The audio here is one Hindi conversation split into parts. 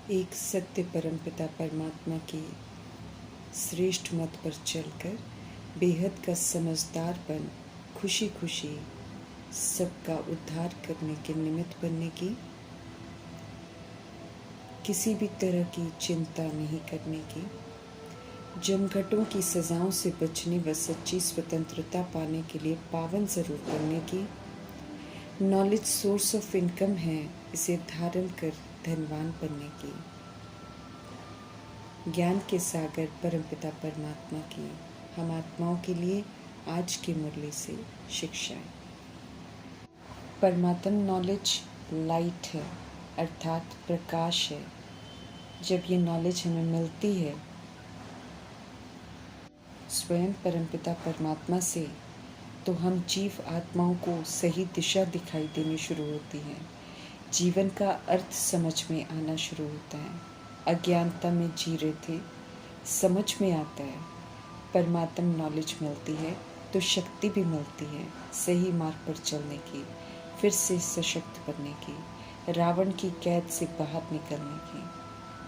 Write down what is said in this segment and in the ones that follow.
एक सत्य परमपिता परमात्मा की श्रेष्ठ मत पर चलकर बेहद का समझदारपन खुशी खुशी सबका उद्धार करने के निमित्त बनने की, किसी भी तरह की चिंता नहीं करने की, जमघटों की सजाओं से बचने व सच्ची स्वतंत्रता पाने के लिए पावन जरूर बनने की, नॉलेज सोर्स ऑफ इनकम है, इसे धारण कर धनवान बनने की, ज्ञान के सागर परमपिता परमात्मा की हम आत्माओं के लिए आज की मुरली से शिक्षाएं। परमात्म नॉलेज लाइट है, अर्थात प्रकाश है। जब ये नॉलेज हमें मिलती है स्वयं परमपिता परमात्मा से, तो हम जीव आत्माओं को सही दिशा दिखाई देनी शुरू होती है, जीवन का अर्थ समझ में आना शुरू होता है। अज्ञानता में जी रहे थे, समझ में आता है, परमात्म नॉलेज मिलती है तो शक्ति भी मिलती है सही मार्ग पर चलने की, फिर से सशक्त बनने की, रावण की कैद से बाहर निकलने की।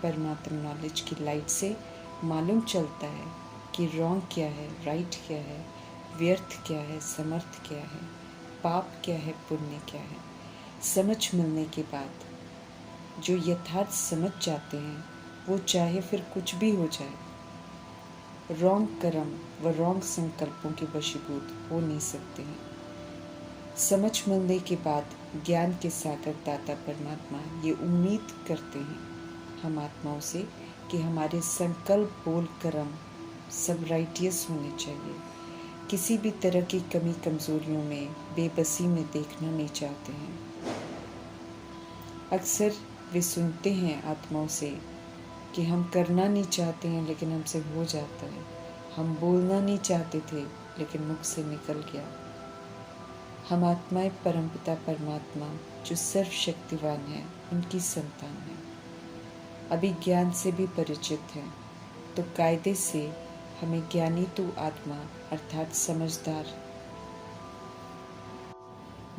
परमात्म नॉलेज की लाइट से मालूम चलता है कि रॉन्ग क्या है, राइट क्या है, व्यर्थ क्या है, समर्थ क्या है, पाप क्या है, पुण्य क्या है। समझ मिलने के बाद जो यथार्थ समझ जाते हैं वो चाहे फिर कुछ भी हो जाए, रॉन्ग कर्म व रॉन्ग संकल्पों के वशीभूत हो नहीं सकते हैं। समझ मिलने के बाद ज्ञान के सागर दाता परमात्मा ये उम्मीद करते हैं हम आत्माओं से कि हमारे संकल्प, बोल, कर्म सब राइटियस होने चाहिए। किसी भी तरह की कमी कमजोरियों में, बेबसी में देखना नहीं चाहते हैं। अक्सर वे सुनते हैं आत्माओं से कि हम करना नहीं चाहते हैं लेकिन हमसे हो जाता है, हम बोलना नहीं चाहते थे लेकिन मुख से निकल गया। हम आत्माएं परमपिता परमात्मा जो सर्वशक्तिवान है उनकी संतान है, अभी ज्ञान से भी परिचित हैं, तो कायदे से हमें ज्ञानी तो आत्मा अर्थात समझदार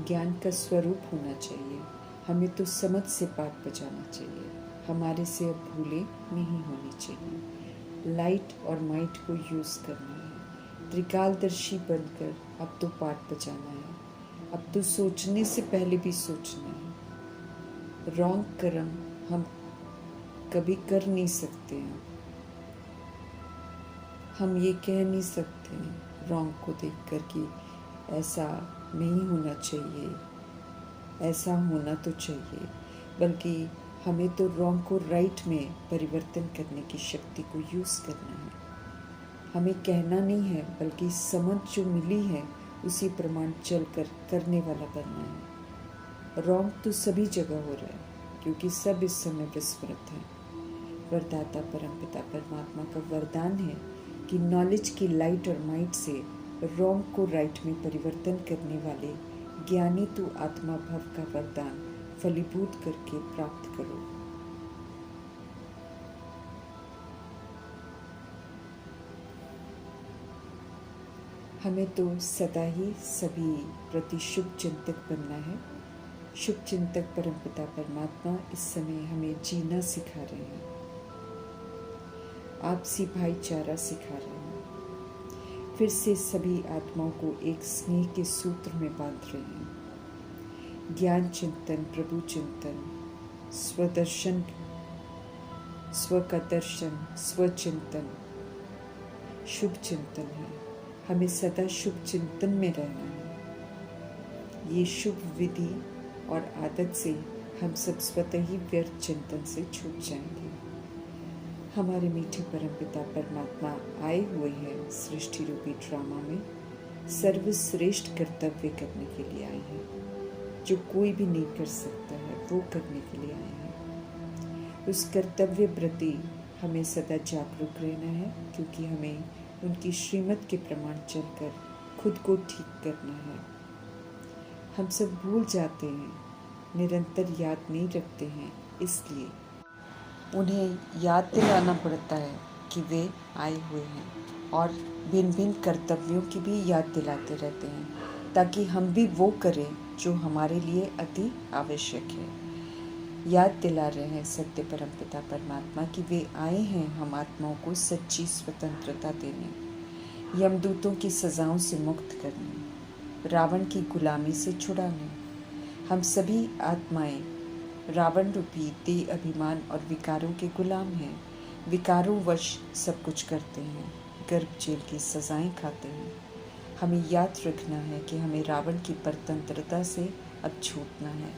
ज्ञान का स्वरूप होना चाहिए। हमें तो समझ से पाठ बजाना चाहिए, हमारे से अब भूले नहीं होनी चाहिए। लाइट और माइट को यूज़ करना है, त्रिकालदर्शी बनकर अब तो पाठ बजाना है, अब तो सोचने से पहले भी सोचना है। रॉन्ग कर्म हम कभी कर नहीं सकते हैं, हम ये कह नहीं सकते हैं रॉन्ग को देखकर कि ऐसा नहीं होना चाहिए, ऐसा होना तो चाहिए, बल्कि हमें तो रॉन्ग को राइट में परिवर्तन करने की शक्ति को यूज़ करना है। हमें कहना नहीं है बल्कि समझ जो मिली है उसी प्रमाण चलकर करने वाला बनना है। रॉन्ग तो सभी जगह हो रहा है क्योंकि सब इस समय विस्मृत हैं। वरदाता परमपिता परमात्मा का वरदान है कि नॉलेज की लाइट और माइट से रॉन्ग को राइट में परिवर्तन करने वाले ज्ञानी तू आत्मा भव का वरदान फलीभूत करके प्राप्त करो। हमें तो सदा ही सभी प्रति शुभ चिंतक बनना है। शुभ चिंतक परमपिता परमात्मा इस समय हमें जीना सिखा रहे हैं, आपसी भाईचारा सिखा रहे हैं, फिर से सभी आत्माओं को एक स्नेह के सूत्र में बांध रहे हैं। ज्ञान चिंतन, प्रभु चिंतन, स्वदर्शन, स्व का दर्शन, स्वचिंतन शुभ चिंतन है। हमें सदा शुभ चिंतन में रहना है। ये शुभ विधि और आदत से हम सब स्वतः ही व्यर्थ चिंतन से छूट जाएंगे। हमारे मीठे परमपिता परमात्मा आए हुए हैं सृष्टि रूपी ड्रामा में सर्वश्रेष्ठ कर्तव्य करने के लिए आए हैं, जो कोई भी नहीं कर सकता है वो करने के लिए आए हैं। उस कर्तव्य प्रति हमें सदा जागरूक रहना है, क्योंकि हमें उनकी श्रीमत के प्रमाण चलकर खुद को ठीक करना है। हम सब भूल जाते हैं, निरंतर याद नहीं रखते हैं, इसलिए उन्हें याद दिलाना पड़ता है कि वे आए हुए हैं, और भिन्न भिन्न कर्तव्यों की भी याद दिलाते रहते हैं ताकि हम भी वो करें जो हमारे लिए अति आवश्यक है। याद दिला रहे हैं सत्य परमपिता परमात्मा कि वे आए हैं हम आत्माओं को सच्ची स्वतंत्रता देने, यमदूतों की सजाओं से मुक्त करने, रावण की गुलामी से छुड़ाने। हम सभी आत्माएं रावण रूपी देह अभिमान और विकारों के गुलाम हैं। विकारों वश सब कुछ करते हैं, गर्भ जेल की सजाएं खाते हैं। हमें याद रखना है कि हमें रावण की परतंत्रता से अब छूटना है।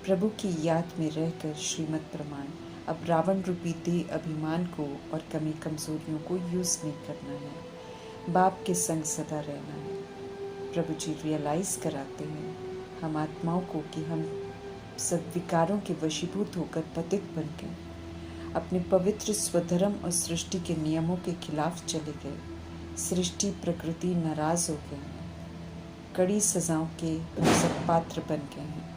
प्रभु की याद में रहकर श्रीमद् प्रमाण अब रावण रूपी देह अभिमान को और कमी कमजोरियों को यूज नहीं करना है। बाप के संग सदा रहना है। प्रभु जी रियलाइज कराते हैं हम आत्माओं को कि हम सब विकारों के वशीभूत होकर पतित बन गए, अपने पवित्र स्वधर्म और सृष्टि के नियमों के खिलाफ चले गए। सृष्टि प्रकृति नाराज हो गए हैं। कड़ी सजाओं के हम सब पात्र बन गए हैं।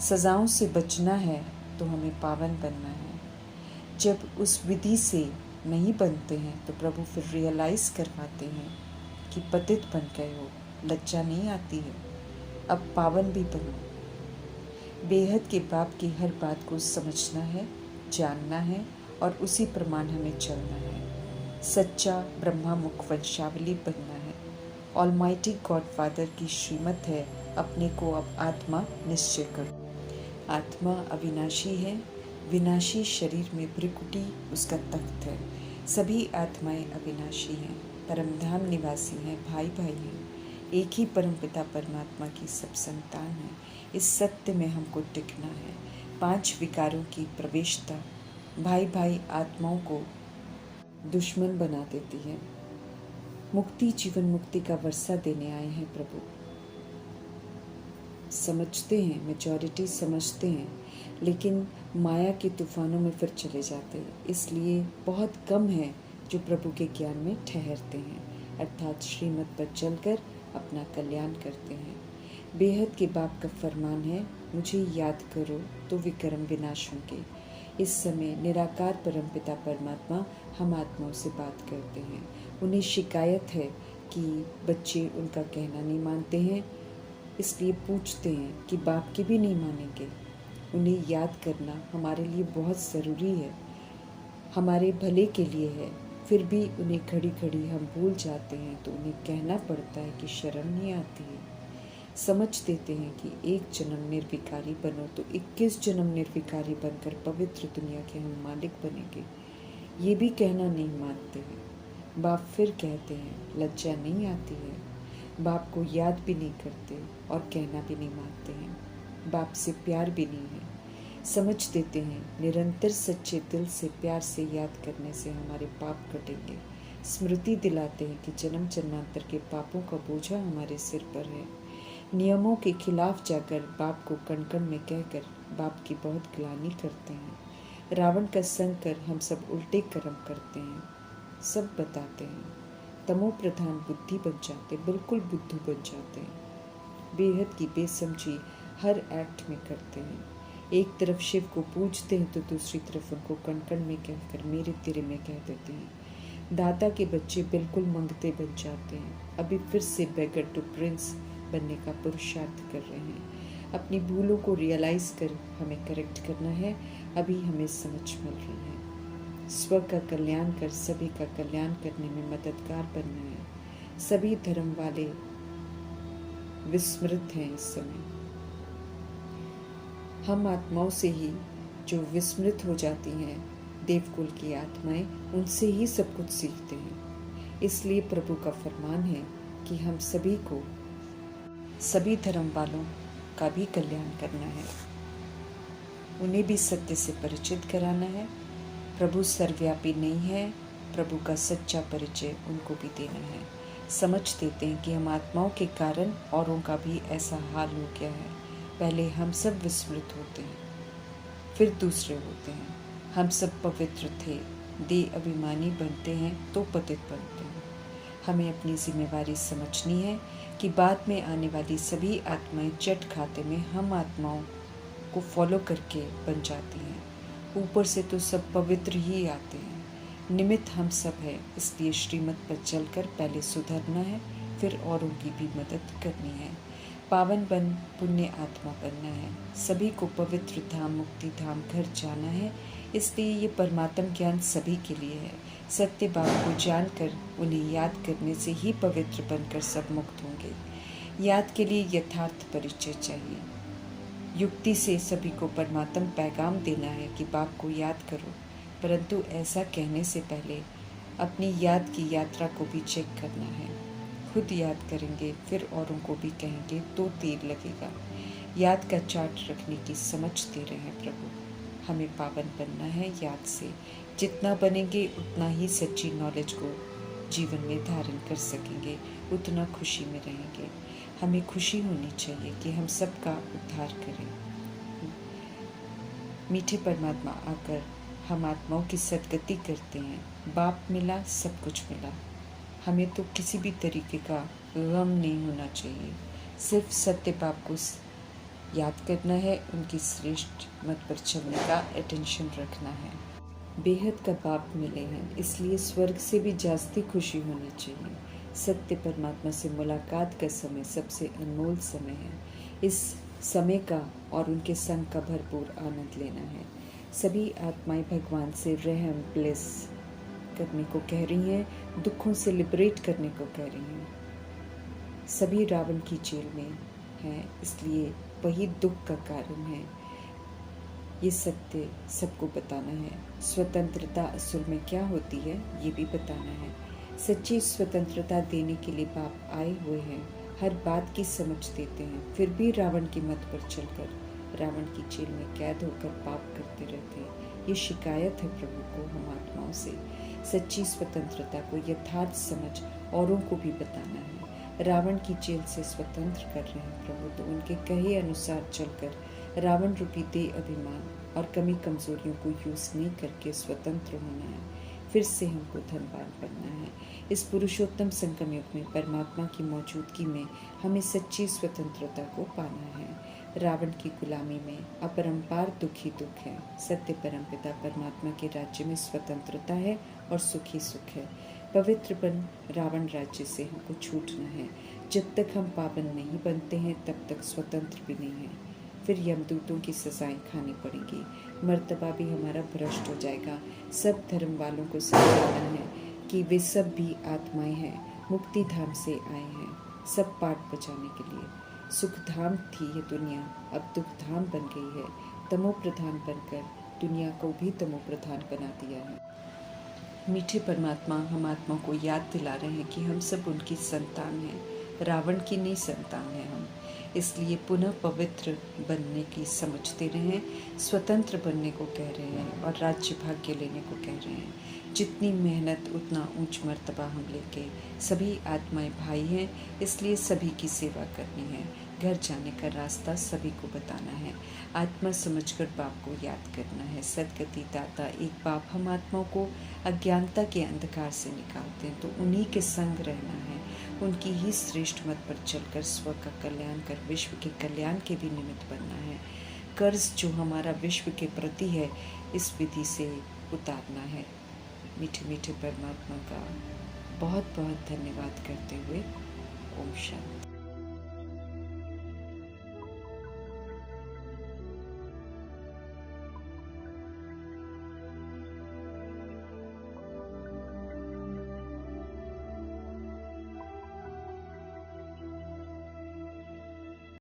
सजाओं से बचना है तो हमें पावन बनना है। जब उस विधि से नहीं बनते हैं तो प्रभु फिर रियलाइज करवाते हैं कि पतित बन गए हो, लज्जा नहीं आती है, अब पावन भी बनो। बेहद के बाप की हर बात को समझना है, जानना है और उसी प्रमाण हमें चलना है। सच्चा ब्रह्मा मुख वंशावली बनना है। ऑलमाइटी गॉड फादर की श्रीमत है, अपने को अब आत्मा निश्चय करो। आत्मा अविनाशी है, विनाशी शरीर में भ्रिकुटी उसका तख्त है। सभी आत्माएं अविनाशी हैं, परमधाम निवासी हैं, भाई भाई हैं, एक ही परमपिता परमात्मा की सब संतान है। इस सत्य में हमको टिकना है। 5 विकारों की प्रवेशता भाई भाई आत्माओं को दुश्मन बना देती है। मुक्ति जीवन मुक्ति का वर्षा देने आए हैं प्रभु। समझते हैं, मेजॉरिटी समझते हैं, लेकिन माया के तूफानों में फिर चले जाते हैं। इसलिए बहुत कम है जो प्रभु के ज्ञान में ठहरते हैं, अर्थात श्रीमत पर चलकर अपना कल्याण करते हैं। बेहद के बाप का फरमान है, मुझे याद करो तो विक्रम विनाश होंगे। इस समय निराकार परमपिता परमात्मा हम आत्माओं से बात करते हैं। उन्हें शिकायत है कि बच्चे उनका कहना नहीं मानते हैं, इसलिए पूछते हैं कि बाप के भी नहीं मानेंगे। उन्हें याद करना हमारे लिए बहुत ज़रूरी है, हमारे भले के लिए है। फिर भी उन्हें घड़ी घड़ी हम भूल जाते हैं तो उन्हें कहना पड़ता है कि शर्म नहीं आती है। समझ देते हैं कि एक जन्म निर्विकारी बनो तो 21 जन्म निर्विकारी बनकर पवित्र दुनिया के हम मालिक बनेंगे। ये भी कहना नहीं मानते हैं। बाप फिर कहते हैं, लज्जा नहीं आती है। बाप को याद भी नहीं करते और कहना भी नहीं मानते हैं। बाप से प्यार भी नहीं है। समझ देते हैं निरंतर सच्चे दिल से प्यार से याद करने से हमारे पाप कटेंगे। स्मृति दिलाते हैं कि जन्म जन्मांतर के पापों का बोझा हमारे सिर पर है। नियमों के खिलाफ जाकर बाप को कण कण में कहकर बाप की बहुत ग्लानि करते हैं। रावण का संग कर हम सब उल्टे कर्म करते हैं, सब बताते हैं। तमो प्रधान बुद्धि बन जाते, बिल्कुल बुद्धू बन जाते हैं। बेहद की बेसमझी हर एक्ट में करते हैं। एक तरफ शिव को पूजते हैं तो दूसरी तरफ उनको कण कण में कहकर मेरे तेरे में कह देते हैं। दाता के बच्चे बिल्कुल मंगते बन जाते हैं। अभी फिर से बेगर टू प्रिंस बनने का पुरुषार्थ कर रहे हैं। अपनी भूलों को रियलाइज कर हमें करेक्ट करना है। अभी हमें समझ मिल रही है। स्व का कल्याण कर सभी का कल्याण करने में मददगार बनना है। सभी धर्म वाले विस्मृत हैं इस समय। हम आत्माओं से ही जो विस्मृत हो जाती हैं, देवकुल की आत्माएं, उनसे ही सब कुछ सीखते हैं। इसलिए प्रभु का फरमान है कि हम सभी को, सभी धर्म वालों का भी कल्याण करना है, उन्हें भी सत्य से परिचित कराना है। प्रभु सर्वव्यापी नहीं है, प्रभु का सच्चा परिचय उनको भी देना है। समझ देते हैं कि हम आत्माओं के कारण औरों का भी ऐसा हाल हो गया है। पहले हम सब विस्मृत होते हैं, फिर दूसरे होते हैं। हम सब पवित्र थे, देह अभिमानी बनते हैं तो पतित बनते हैं। हमें अपनी जिम्मेवारी समझनी है कि बाद में आने वाली सभी आत्माएं चट खाते में हम आत्माओं को फॉलो करके बन जाती हैं। ऊपर से तो सब पवित्र ही आते हैं, निमित्त हम सब है। इसलिए श्रीमत पर चलकर पहले सुधरना है, फिर औरों की भी मदद करनी है। पावन बन पुण्य आत्मा बनना है। सभी को पवित्र धाम मुक्ति धाम घर जाना है। इसलिए ये परमात्म ज्ञान सभी के लिए है। सत्य बात को जानकर उन्हें याद करने से ही पवित्र बनकर सब मुक्त होंगे। याद के लिए यथार्थ परिचय चाहिए। युक्ति से सभी को परमात्म पैगाम देना है कि बाप को याद करो, परंतु ऐसा कहने से पहले अपनी याद की यात्रा को भी चेक करना है। खुद याद करेंगे फिर औरों को भी कहेंगे तो देर लगेगा। याद का चार्ट रखने की समझ दे रहे हैं प्रभु। हमें पावन बनना है याद से। जितना बनेंगे उतना ही सच्ची नॉलेज को जीवन में धारण कर सकेंगे, उतना खुशी में रहेंगे। हमें खुशी होनी चाहिए कि हम सबका उद्धार करें। मीठे परमात्मा आकर हम आत्माओं की सदगति करते हैं। बाप मिला, सब कुछ मिला। हमें तो किसी भी तरीके का गम नहीं होना चाहिए। सिर्फ सत्य बाप को याद करना है, उनकी श्रेष्ठ मत पर चलने का अटेंशन रखना है। बेहद का बाप मिले हैं, इसलिए स्वर्ग से भी जास्ती खुशी होनी चाहिए। सत्य परमात्मा से मुलाकात का समय सबसे अनमोल समय है। इस समय का और उनके संग का भरपूर आनंद लेना है। सभी आत्माएं भगवान से रहम ब्लेस करने को कह रही हैं, दुखों से लिबरेट करने को कह रही हैं। सभी रावण की जेल में हैं, इसलिए वही दुख का कारण है। ये सत्य सबको बताना है। स्वतंत्रता असल में क्या होती है ये भी बताना है। सच्ची स्वतंत्रता देने के लिए बाप आए हुए हैं। हर बात की समझ देते हैं, फिर भी रावण की मत पर चलकर रावण की जेल में कैद होकर पाप करते रहते हैं। ये शिकायत है प्रभु को हम आत्माओं से। सच्ची स्वतंत्रता को यथार्थ समझ औरों को भी बताना है। रावण की जेल से स्वतंत्र कर रहे हैं प्रभु, तो उनके कहे अनुसार चलकर रावण रूपी देह अभिमान और कमी कमजोरियों को यूज नहीं करके स्वतंत्र होना है। फिर से हमको धनवान बनना है। इस पुरुषोत्तम संगम युग में परमात्मा की मौजूदगी में हमें सच्ची स्वतंत्रता को पाना है। रावण की गुलामी में अपरंपार दुख ही दुख है। सत्य परमपिता परमात्मा के राज्य में स्वतंत्रता है और सुख ही सुख है। पवित्र बन रावण राज्य से हमको छूटना है। जब तक हम पावन नहीं बनते हैं तब तक स्वतंत्र भी नहीं है। फिर यमदूतों की सजाएं खानी पड़ेंगी, मर्तबा भी हमारा भ्रष्ट हो जाएगा। सब धर्म वालों को समझाना है कि वे सब भी आत्माएं हैं, मुक्ति धाम से आए हैं, सब पाठ बचाने के लिए। सुख धाम थी ये दुनिया, अब दुख धाम बन गई है। तमो प्रधान बनकर दुनिया को भी तमो प्रधान बना दिया है। मीठे परमात्मा हम आत्मा को याद दिला रहे हैं कि हम सब उनकी संतान हैं, रावण की नहीं संतान है हम। इसलिए पुनः पवित्र बनने की समझ दे रहे हैं, स्वतंत्र बनने को कह रहे हैं और राज्य भाग्य लेने को कह रहे हैं। जितनी मेहनत उतना ऊंच मर्तबा हम लेके। सभी आत्माएं भाई हैं, इसलिए सभी की सेवा करनी है। घर जाने का रास्ता सभी को बताना है। आत्मा समझकर बाप को याद करना है। सदगति दाता एक बाप हम आत्माओं को अज्ञानता के अंधकार से निकालते हैं, तो उन्हीं के संग रहना है। उनकी ही श्रेष्ठ मत पर चलकर स्व का कल्याण कर विश्व के कल्याण के भी निमित्त बनना है। कर्ज जो हमारा विश्व के प्रति है, इस विधि से उतारना है। मीठे मीठे परमात्मा का बहुत बहुत धन्यवाद करते हुए ओम शांति।